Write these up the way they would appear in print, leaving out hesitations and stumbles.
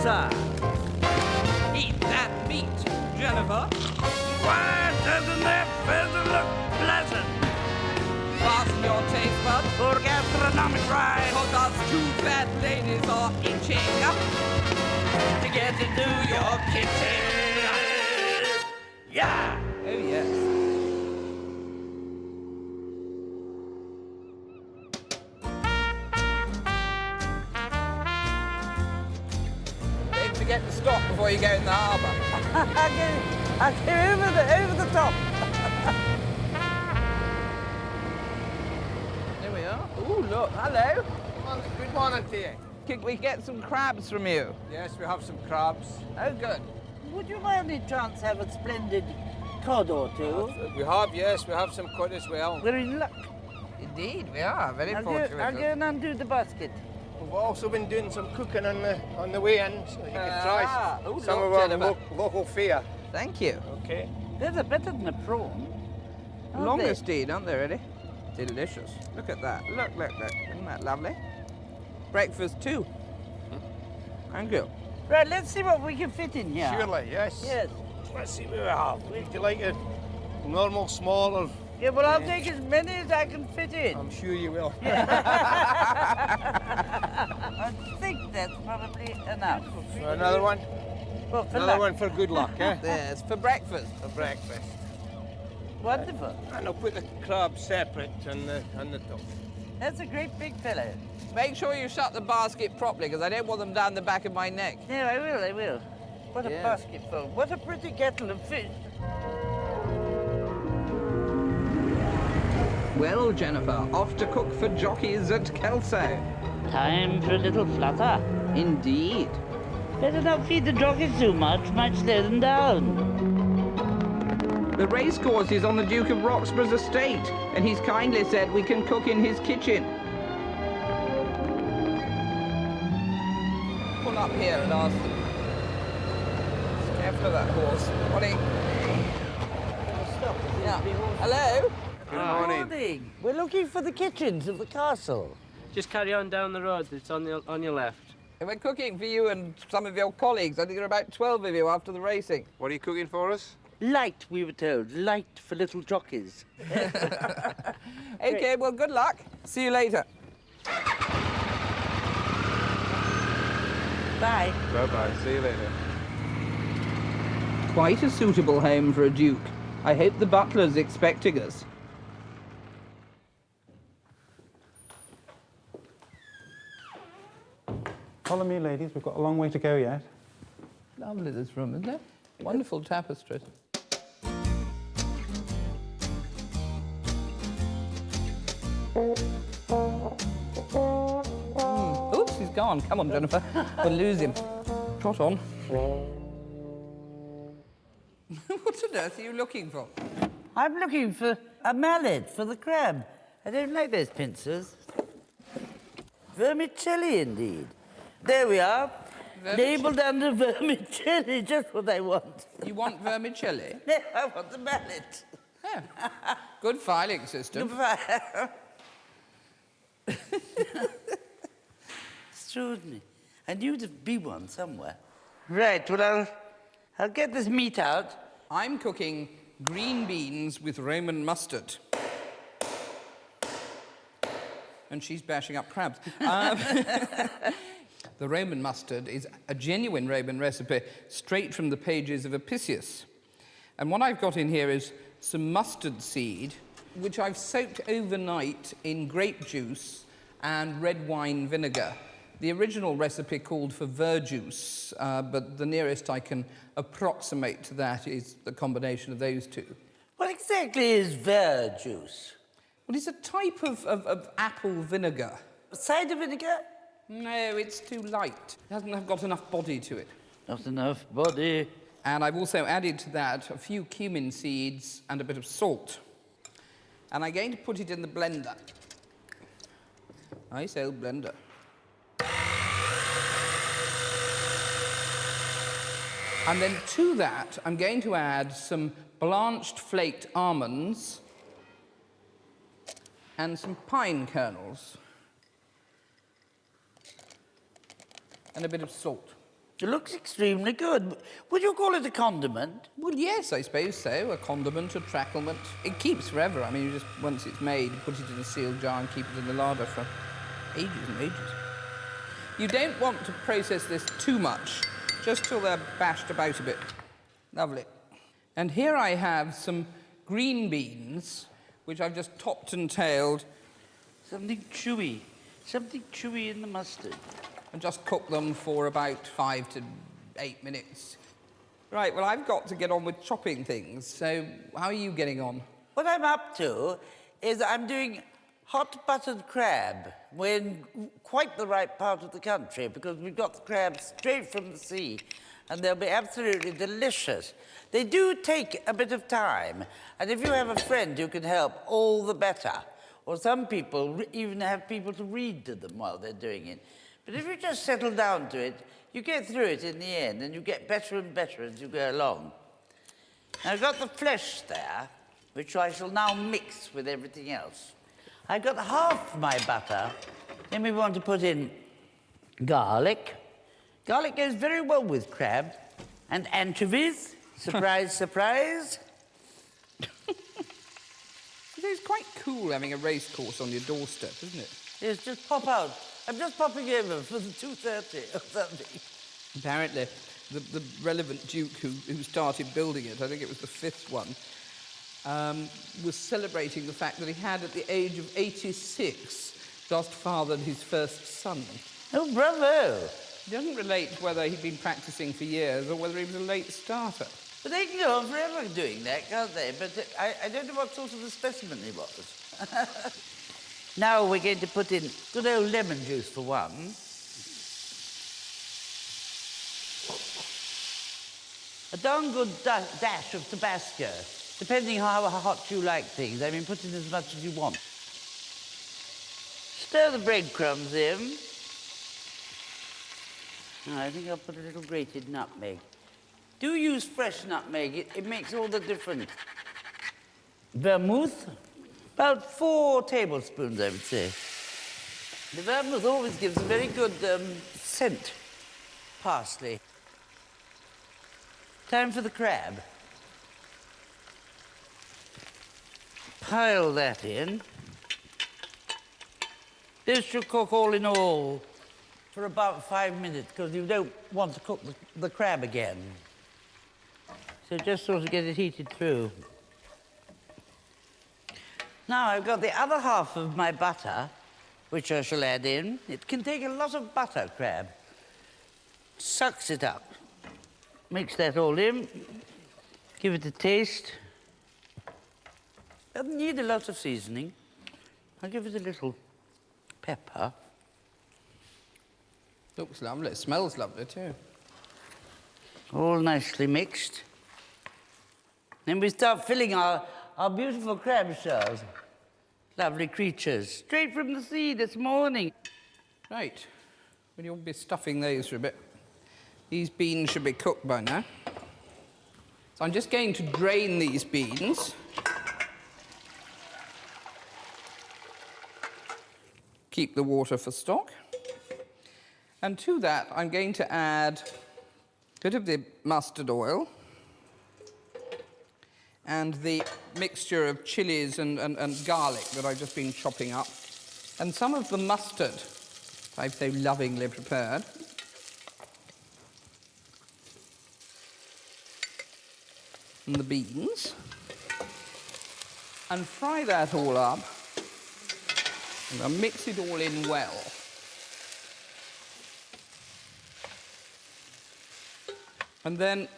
sir. Eat that meat, Jennifer. Why doesn't that feather look pleasant? Fasten your taste buds, For gastronomic ride. because us two fat ladies are itching to get into your kitchen. Yeah. Oh, yes. Don't forget to stop before you go in the harbour. I came over the top. There we are. Ooh, look, hello. Good morning to you. Can we get some crabs from you? Yes, we have some crabs. Oh, good. Would you by any chance have a splendid cod or two? We have, yes, we have some cod as well. We're in luck. Indeed, we are. Very I'll fortunate. go and undo the basket. We've also been doing some cooking on the way in, so you can try Oh, some look, of our Jennifer. local fare. Thank you. Okay. They're better than a prawn. aren't Longest aren't they, really? Delicious. Look at that. Look. Isn't that lovely? Breakfast, too. Thank you. they? Right, let's see what we can fit in here. Surely, yes. Yes. Let's see what we have. Would you like a normal, small, or... Yeah, well, I'll take as many as I can fit in. I'm sure you will. I think that's probably enough. So another one? Well, for Another luck. one for good luck, eh? Yes, for breakfast. For breakfast. Wonderful. And I'll put the crab separate on the top. That's a great big fellow. Make sure you shut the basket properly, because I don't want them down the back of my neck. No, I will. What a Yes. basketful. What a pretty kettle of fish. Well, Jennifer, off to cook for jockeys at Kelso. Time for a little flutter. Indeed. Better not feed the jockeys too much, might slow them down. The racecourse is on the Duke of Roxburgh's estate, and he's kindly said we can cook in his kitchen. Pull up here and ask them. Careful of that horse. Ollie. Yeah. Hello? Good morning. Morning. We're looking for the kitchens of the castle. Just carry on down the road. It's on your left. We're cooking for you and some of your colleagues. I think there are about 12 of you after the racing. What are you cooking for us? Light, we were told. Light for little jockeys. Okay, well, good luck. See you later. Bye. Bye-bye. See you later. Quite a suitable home for a duke. I hope the butler's expecting us. Follow me, ladies. We've got a long way to go yet. Lovely, this room, isn't it? Wonderful tapestries. Oops, he's gone. Come on, Jennifer. We'll lose him. Trot on. What on earth are you looking for? I'm looking for a mallet for the crab. I don't like those pincers. Vermicelli, indeed. There we are. Labelled under vermicelli, just what I want. You want vermicelli? No, I want the mallet. Oh. Good filing system. Extraordinary. I knew there'd be one somewhere. Right, well, I'll get this meat out. I'm cooking green beans with Roman mustard. And she's bashing up crabs. The Roman mustard is a genuine Roman recipe, straight from the pages of Apicius. And what I've got in here is some mustard seed, which I've soaked overnight in grape juice and red wine vinegar. The original recipe called for verjuice, but the nearest I can approximate to that is the combination of those two. What exactly is verjuice? Well, it's a type of apple vinegar. Cider vinegar? No, it's too light. It hasn't got enough body to it. Not enough body. And I've also added to that a few cumin seeds and a bit of salt. And I'm going to put it in the blender. Nice old blender. And then to that, I'm going to add some blanched flaked almonds and some pine kernels and a bit of salt. It looks extremely good. Would you call it a condiment? Well, yes, I suppose so. A condiment, a tracklement. It keeps forever. I mean, you just, once it's made, you put it in a sealed jar and keep it in the larder for ages and ages. You don't want to process this too much, just till they're bashed about a bit. Lovely. And here I have some green beans, which I've just topped and tailed. Something chewy in the mustard. And just cook them for about 5 to 8 minutes. Right, well, I've got to get on with chopping things, so how are you getting on? What I'm up to is I'm doing hot buttered crab. We're in quite the right part of the country because we've got the crabs straight from the sea and they'll be absolutely delicious. They do take a bit of time, and if you have a friend who can help, all the better. Or some people even have people to read to them while they're doing it. But if you just settle down to it, you get through it in the end, and you get better and better as you go along. Now, I've got the flesh there, which I shall now mix with everything else. I've got half my butter. Then we want to put in garlic. Garlic goes very well with crab. And anchovies. Surprise, surprise. It's quite cool having a race course on your doorstep, isn't it? Yes, just pop out. I'm just popping over for the 2:30 or something. Apparently, the relevant duke who started building it, I think it was the 5th one, was celebrating the fact that he had, at the age of 86, just fathered his first son. Oh, bravo. It doesn't relate whether he'd been practicing for years or whether he was a late starter. But they can go on forever doing that, can't they? But I don't know what sort of a specimen he was. Now we're going to put in good old lemon juice for one. A darn good dash of Tabasco, depending how hot you like things. I mean, put in as much as you want. Stir the breadcrumbs in. Now, I think I'll put a little grated nutmeg. Do use fresh nutmeg. It makes all the difference. Vermouth. About 4 tablespoons, I would say. The vermouth always gives a very good scent. Parsley. Time for the crab. Pile that in. This should cook all in all for about 5 minutes, because you don't want to cook the crab again. So just sort of get it heated through. Now I've got the other half of my butter, which I shall add in. It can take a lot of butter, crab. Sucks it up. Mix that all in. Give it a taste. Doesn't need a lot of seasoning. I'll give it a little pepper. Looks lovely. It smells lovely, too. All nicely mixed. Then we start filling our beautiful crab shells. Lovely creatures. Straight from the sea this morning. Right. Well, you'll be stuffing those for a bit. These beans should be cooked by now. So I'm just going to drain these beans. Keep the water for stock. And to that, I'm going to add a bit of the mustard oil and the mixture of chilies and garlic that I've just been chopping up, and some of the mustard I've so lovingly prepared. And the beans. And fry that all up. And I'll mix it all in well. And then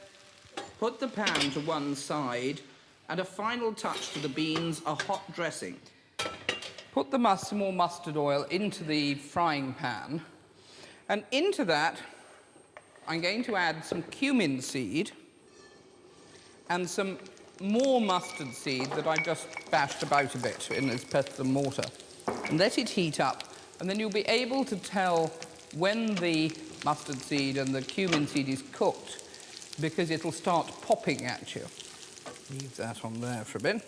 put the pan to one side, and a final touch to the beans, a hot dressing. Put the some more mustard oil into the frying pan, and into that I'm going to add some cumin seed and some more mustard seed that I just bashed about a bit in this pestle and mortar. And let it heat up, and then you'll be able to tell when the mustard seed and the cumin seed is cooked, because it'll start popping at you. Leave that on there for a bit.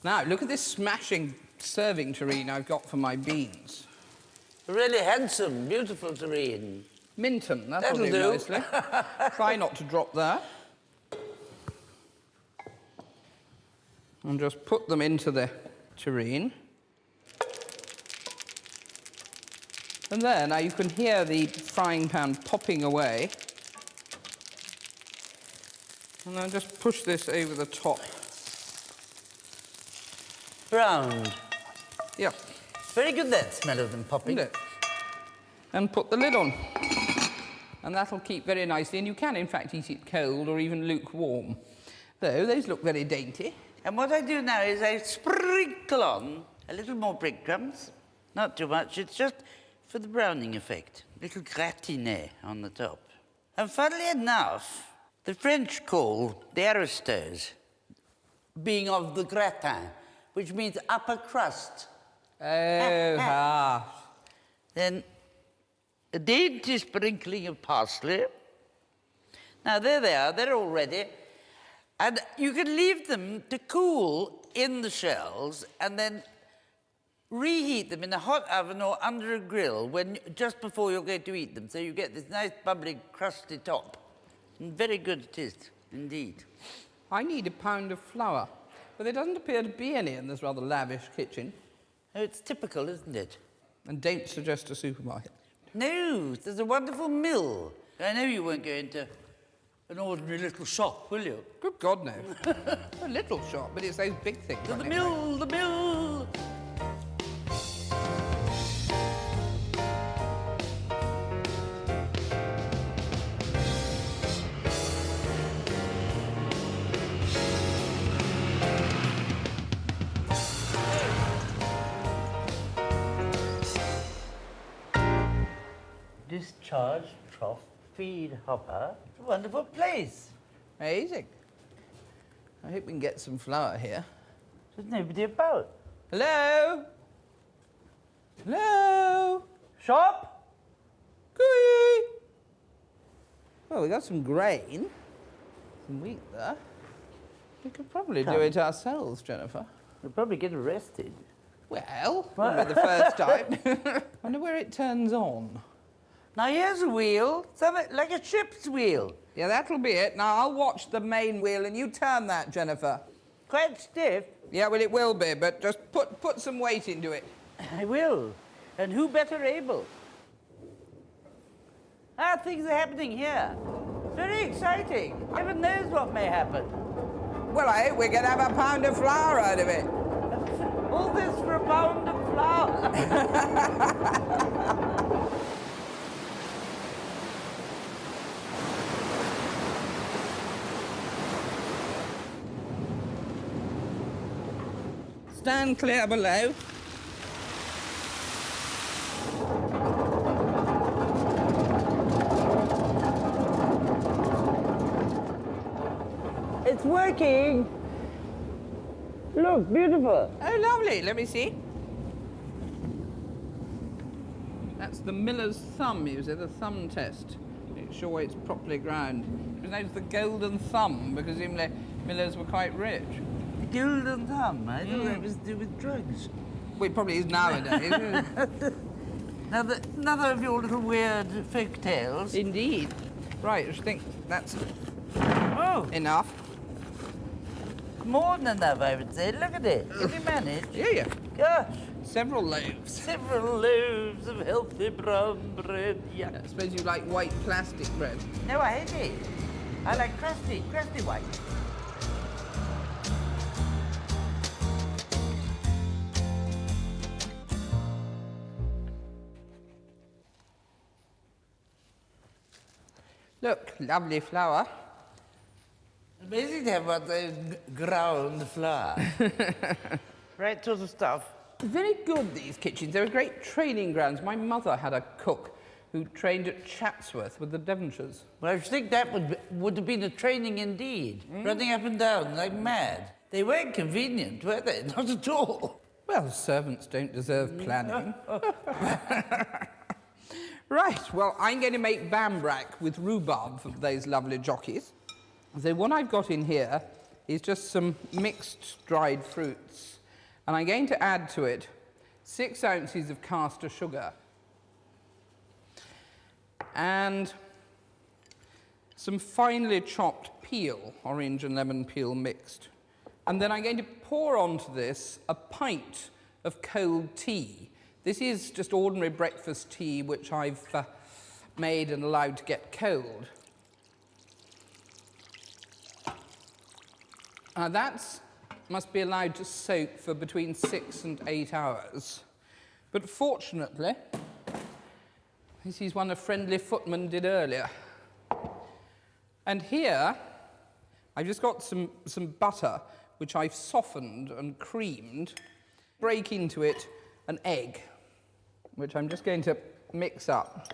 Now, look at this smashing serving tureen I've got for my beans. Really handsome, beautiful tureen. Minton, that'll That'll do do. nicely. Try not to drop that. And just put them into the tureen. And there, now you can hear the frying pan popping away. And then just push this over the top. Browned. Yep. Very good, that smell of them popping. Isn't it? And put the lid on. And that'll keep very nicely. And you can, in fact, eat it cold or even lukewarm. Though, those look very dainty. And what I do now is I sprinkle on a little more breadcrumbs. Not too much, it's just for the browning effect. Little gratiné on the top. And funnily enough, the French call the aristos being of the gratin, which means upper crust. Oh, ah. Then a dainty sprinkling of parsley. Now, there they are, they're all ready. And you can leave them to cool in the shells and then reheat them in a hot oven or under a grill just before you're going to eat them. So you get this nice, bubbly, crusty top. And very good it is, indeed. I need a pound of flour. But there doesn't appear to be any in this rather lavish kitchen. Oh, it's typical, isn't it? And don't suggest a supermarket. No, there's a wonderful mill. I know you won't go into an ordinary little shop, will you? Good God, no. A little shop, but it's those big things. To the running mill, the mill! Discharge trough feed hopper. It's a wonderful place. Amazing. I hope we can get some flour here. There's nobody about. Hello? Hello? Shop? Cooey! Well, we got some grain, some wheat there. We could probably do it ourselves, Jennifer. You'll probably get arrested. Well, won't be the first time. Wonder where it turns on. Now here's a wheel, something like a ship's wheel. Yeah, that'll be it. Now, I'll watch the main wheel and you turn that, Jennifer. Quite stiff. Yeah, well, it will be, but just put some weight into it. I will. And who better able? Things are happening here. Very exciting. Heaven knows what may happen. Well, I hope we're going to have a pound of flour out of it. All this for a pound of flour. Stand clear below. It's working. Look, beautiful. Oh, lovely. Let me see. That's the miller's thumb, you see, the thumb test. Make sure it's properly ground. It was known as the golden thumb because millers were quite rich. The golden thumb. I thought that was to do with drugs. Well, it probably is nowadays. Now, another of your little weird folk tales. Indeed. Right, I think that's Oh, enough. more than enough, I would say. Look at it. Can you manage? Yeah. Gosh. Several loaves. Several loaves of healthy brown bread. Yeah. I suppose you like white plastic bread. No, I hate it. I like crusty white. Look, lovely flour. Amazing to have what they ground flour. Right sort of stuff. Very good, these kitchens. They're great training grounds. My mother had a cook who trained at Chatsworth with the Devonshires. Well, I think that would have been a training indeed. Running up and down like mad. They weren't convenient, were they? Not at all. Well, servants don't deserve planning. Right, well, I'm going to make bambrack with rhubarb for those lovely jockeys. So what I've got in here is just some mixed dried fruits. And I'm going to add to it 6 ounces of caster sugar. and some finely chopped peel, orange and lemon peel mixed. And then I'm going to pour onto this a pint of cold tea. This is just ordinary breakfast tea, which I've made and allowed to get cold. That must be allowed to soak for between 6 and 8 hours. But fortunately, this is one a friendly footman did earlier. And here, I've just got some butter, which I've softened and creamed. Break into it an egg, which I'm just going to mix up.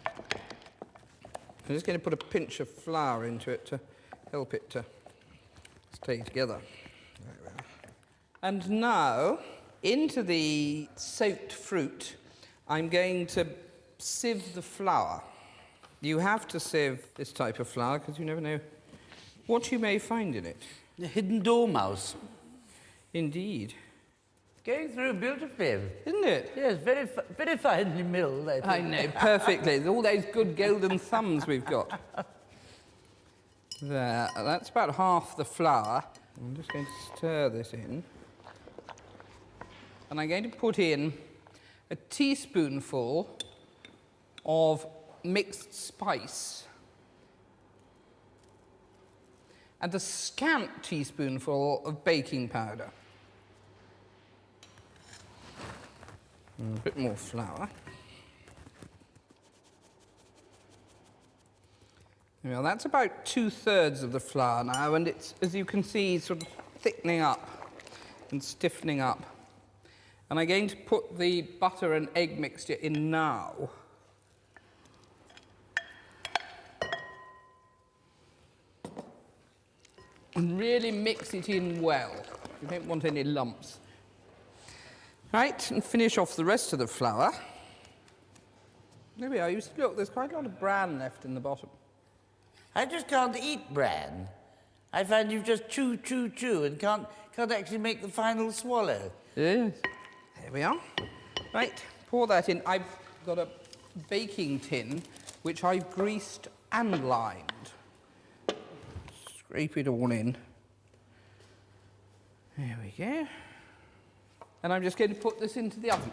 I'm just going to put a pinch of flour into it to help it to stay together. There we are. And now, into the soaked fruit, I'm going to sieve the flour. You have to sieve this type of flour because you never know what you may find in it. The hidden dormouse. Indeed. Going through beautifully. Isn't it? Yes, very finely milled, I think. I know, perfectly. All those good golden thumbs we've got. There, that's about half the flour. I'm just going to stir this in. And I'm going to put in a teaspoonful of mixed spice and a scant teaspoonful of baking powder. And a bit more flour. Well, that's about 2/3 of the flour now, and it's, as you can see, sort of thickening up and stiffening up. And I'm going to put the butter and egg mixture in now. And really mix it in well. You don't want any lumps. Right, and finish off the rest of the flour. There we are. You see, look, there's quite a lot of bran left in the bottom. I just can't eat bran. I find you just chew, chew, chew and can't actually make the final swallow. Yes. There we are. Right, pour that in. I've got a baking tin which I've greased and lined. Scrape it all in. There we go. And I'm just going to put this into the oven.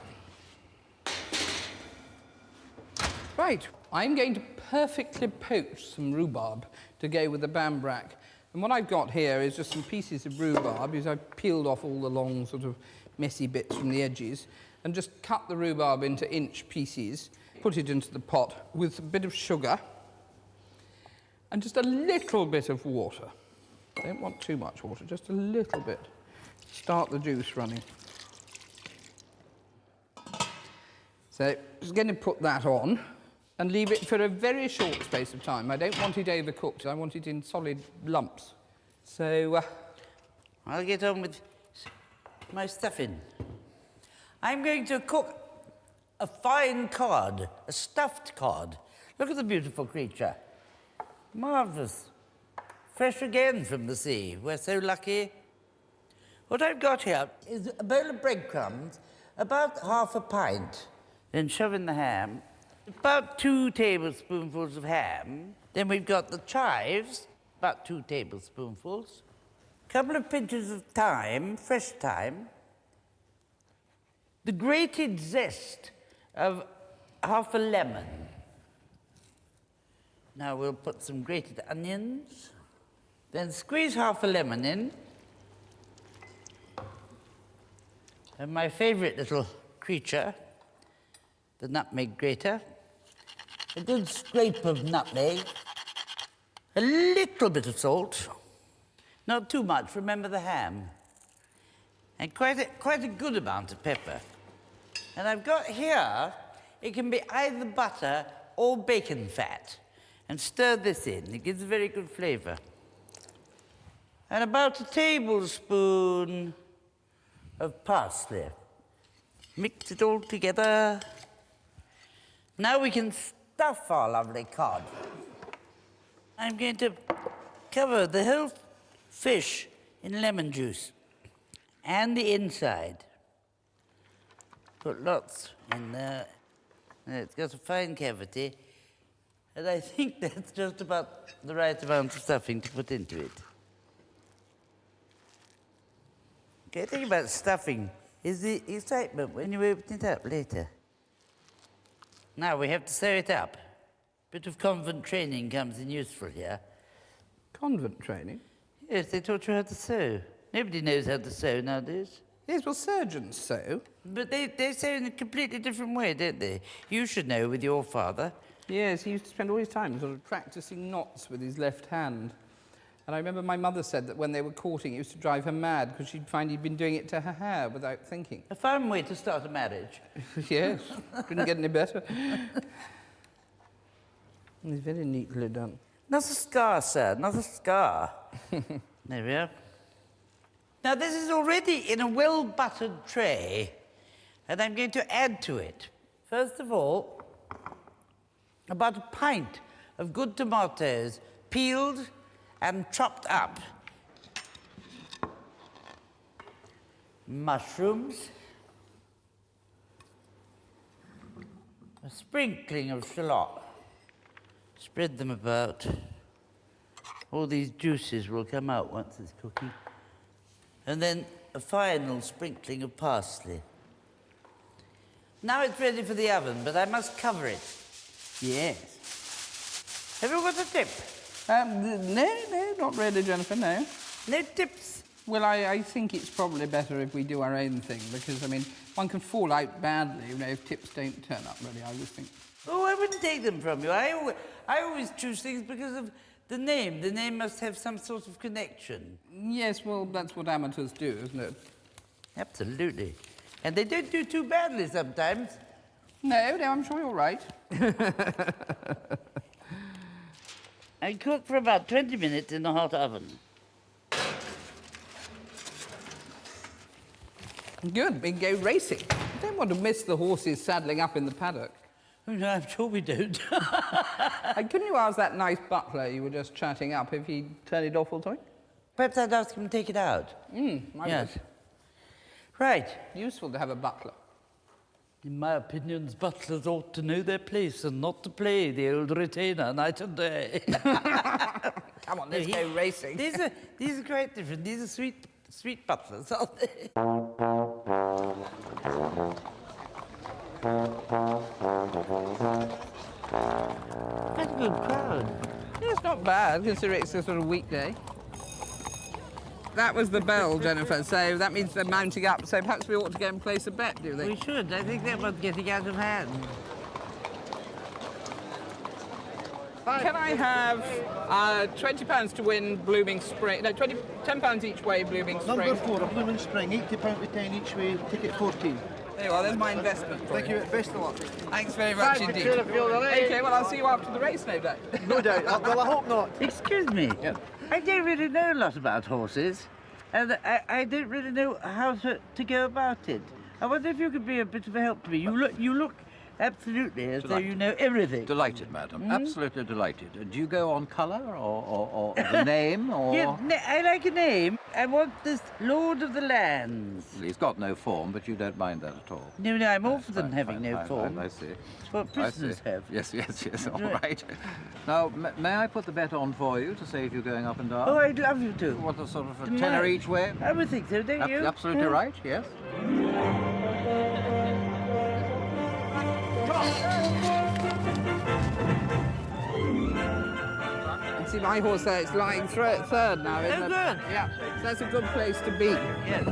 Right, I'm going to perfectly poach some rhubarb to go with the bambrack. And what I've got here is just some pieces of rhubarb, because I've peeled off all the long sort of messy bits from the edges, and just cut the rhubarb into inch pieces, put it into the pot with a bit of sugar, and just a little bit of water. Don't want too much water, just a little bit. Start the juice running. So I'm just going to put that on and leave it for a very short space of time. I don't want it overcooked. I want it in solid lumps. So I'll get on with my stuffing. I'm going to cook a fine cod, a stuffed cod. Look at the beautiful creature. Marvellous. Fresh again from the sea. We're so lucky. What I've got here is a bowl of breadcrumbs, about half a pint. Then shove in the ham. About 2 tablespoonfuls of ham. Then we've got the chives, about 2 tablespoonfuls. A couple of pinches of thyme, fresh thyme. The grated zest of half a lemon. Now we'll put some grated onions. Then squeeze half a lemon in. And my favourite little creature, the nutmeg grater. A good scrape of nutmeg. A little bit of salt. Not too much, remember the ham. And quite a good amount of pepper. And I've got here, it can be either butter or bacon fat. And stir this in, it gives a very good flavour. And about a tablespoon of parsley. Mix it all together. Now we can stuff our lovely cod. I'm going to cover the whole fish in lemon juice and the inside. Put lots in there. It's got a fine cavity, and I think that's just about the right amount of stuffing to put into it. The thing about stuffing is the excitement when you open it up later. Now we have to sew it up. Bit of convent training comes in useful here. Convent training? Yes, they taught you how to sew. Nobody knows how to sew nowadays. Yes, well, surgeons sew. But they sew in a completely different way, don't they? You should know with your father. Yes, he used to spend all his time sort of practising knots with his left hand. And I remember my mother said that when they were courting, it used to drive her mad because she'd find he'd been doing it to her hair without thinking. A fine way to start a marriage. Yes, couldn't get any better. It's very neatly done. Not a scar, sir, not a scar. There we are. Now, this is already in a well-buttered tray, and I'm going to add to it. First of all, about a pint of good tomatoes, peeled and chopped up. Mushrooms. A sprinkling of shallot. Spread them about. All these juices will come out once it's cooking. And then a final sprinkling of parsley. Now it's ready for the oven, but I must cover it. Yes. Have you got a tip? No, not really, Jennifer, no. No tips? Well, I think it's probably better if we do our own thing, because, I mean, one can fall out badly, you know, if tips don't turn up, really, I always think. Oh, I wouldn't take them from you. I always choose things because of the name. The name must have some sort of connection. Yes, well, that's what amateurs do, isn't it? Absolutely. And they don't do too badly sometimes. No, I'm sure you're right. I cook for about 20 minutes in the hot oven. Good, we can go racing. I don't want to miss the horses saddling up in the paddock. Oh, no, I'm sure we don't. And couldn't you ask that nice butler you were just chatting up if he'd turn it off or something? Perhaps I'd ask him to take it out. Yes. Right. Useful to have a butler. In my opinion, butlers ought to know their place and not to play the old retainer night and day. Come on, let's go racing. These are quite different. These are sweet butlers, aren't they? That's a good crowd. Yeah, it's not bad, considering it's a sort of weekday. That was the bell, Jennifer, so that means they're mounting up, so perhaps we ought to go and place a bet, do you think? We should. I think that one's getting out of hand. Can I have £20 to win Blooming Spring? No, £10 each way, Blooming Spring. Number 4, a Blooming Spring, £80 to 10 each way, ticket 14. There you are, there's my investment for Thank you, best of luck. Thanks very much indeed. OK, well, I'll see you after the race, no doubt. No doubt, well, I hope not. Excuse me. Yeah. I don't really know a lot about horses, and I don't really know how to go about it. I wonder if you could be a bit of a help to me. You look absolutely as though you know everything. Delighted, madam. Absolutely delighted. Do you go on colour or the name or...? Yeah, I like a name. I want this Lord of the Lands. Well, he's got no form, but you don't mind that at all. No, I'm all for them Fine, having fine, no fine, form. I see. It's what prisoners have. Yes, all right. Now, may I put the bet on for you to save you going up and down? Oh, I'd love you to. What a sort of a Delight. tenner each way? I would think so, don't you? Absolutely Yeah. right, yes. And see, my horse there, it's lying third now, isn't Oh, it? good. Yeah, so that's a good place to be. Yes.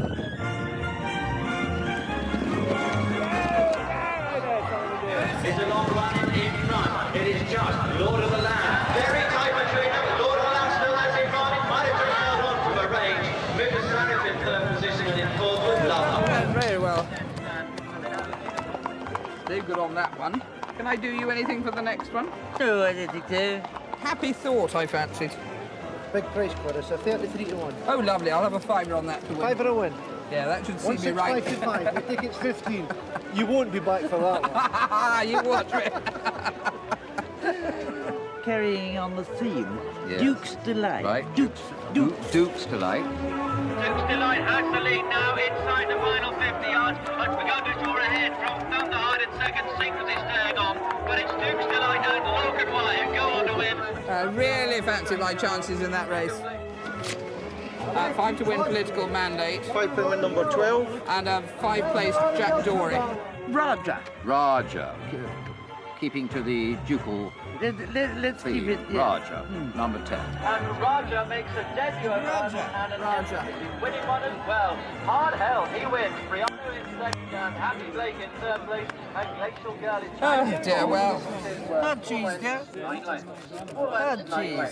It's a long run in front. It is just Lord of the Land. Very tight between them. Lord of the Land still has in front. Might have just held on to a range. Moving Sarif in third position and in fourth with Lover. Very well. They're good on that one. Can I do you anything for the next one? No, I don't think so. Happy thought, I fancied. Big price for us, a 33 to 1. Oh, lovely. I'll have a fiver on that to win. Fiver a win. Yeah, that should see me right. 165 to 5, the ticket's 15. You won't be back for that one. You watch it. Carrying on the theme, Yes. Duke's Delight. Right. Duke's Duke's Delight. Duke's Delight has the lead now inside the final 50 yards. Has begun to draw ahead from Thunderheart in second second sink as it's turned on, but it's Duke's Delight and Logan Wyatt who go on to win. I really fancy my chances in that race. 5 to win political mandate. 5 to win number 12. And a 5 placed Jack Dory. Raja. Raja. Keeping to the ducal Let's keep theme. it. Yes. Raja, number 10. And Raja makes a debut and Raja. winning one as well. Hard held, he wins. Brianna in second and Happy Blake in third place and Glacial Girl in Oh dear, well. Oh, jeez, dear. Oh, jeez.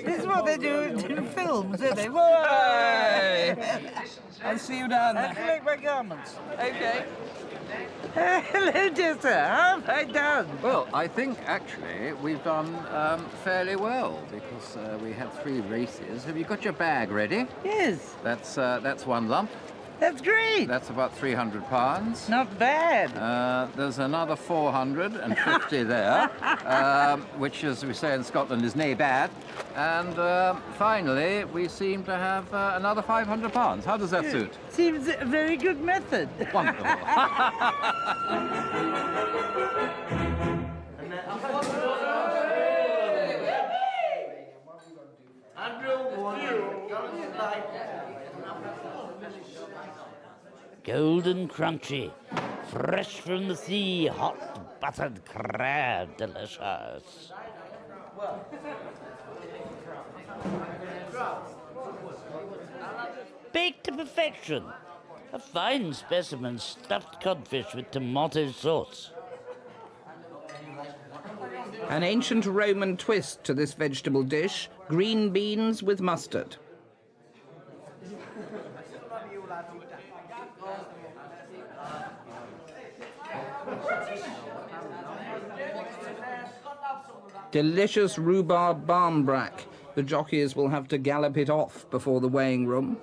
This is what they do in films, isn't it? Hey! I'll see you down I there. collect my garments. Okay. Hello, dear sir. How have I done? Well, I think actually we've done fairly well because we had 3 races. Have you got your bag ready? Yes, That's 1 lump. that's great. That's about £300. Not bad. There's another 450 there, which, as we say in Scotland, is nae bad. And finally, we seem to have another £500. How does that suit? Seems a very good method. Wonderful. Golden crunchy, fresh from the sea, hot buttered crab, delicious. Baked to perfection. A fine specimen stuffed codfish with tomato sauce. An ancient Roman twist to this vegetable dish, green beans with mustard. Delicious rhubarb barmbrack. The jockeys will have to gallop it off before the weighing room.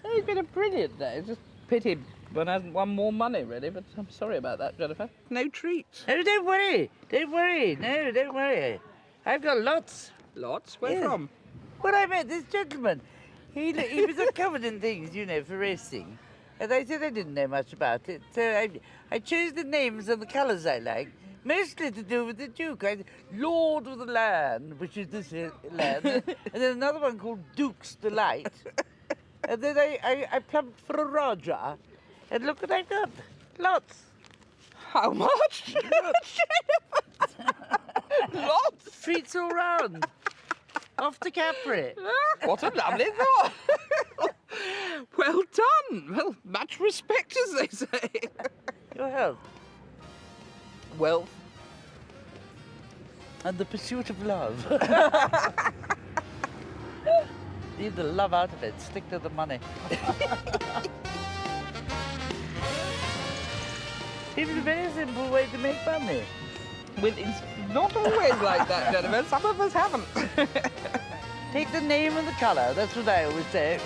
It's been a brilliant day. It's just pity one hasn't won more money, really, but I'm sorry about that, Jennifer. No treats. Oh, don't worry. Don't worry. No, don't worry. I've got lots. Lots? Where Yes. from? When I met this gentleman, he was covered in things, you know, for racing. And I said I didn't know much about it. So I chose the names and the colours I like, mostly to do with the Duke. Lord of the Land, which is this land. And then another one called Duke's Delight. And then I plumped for a Raja. And look what I've got. Lots. How much? Lots? Treats all round. Off to Capri. What a lovely thought. Well done. Well, much respect, as they say. Your health. Well, And the pursuit of love. Leave the love out of it. Stick to the money. It's a very simple way to make money. well, it's not always like that, gentlemen. Some of us haven't. Take the name and the colour. That's what I always say.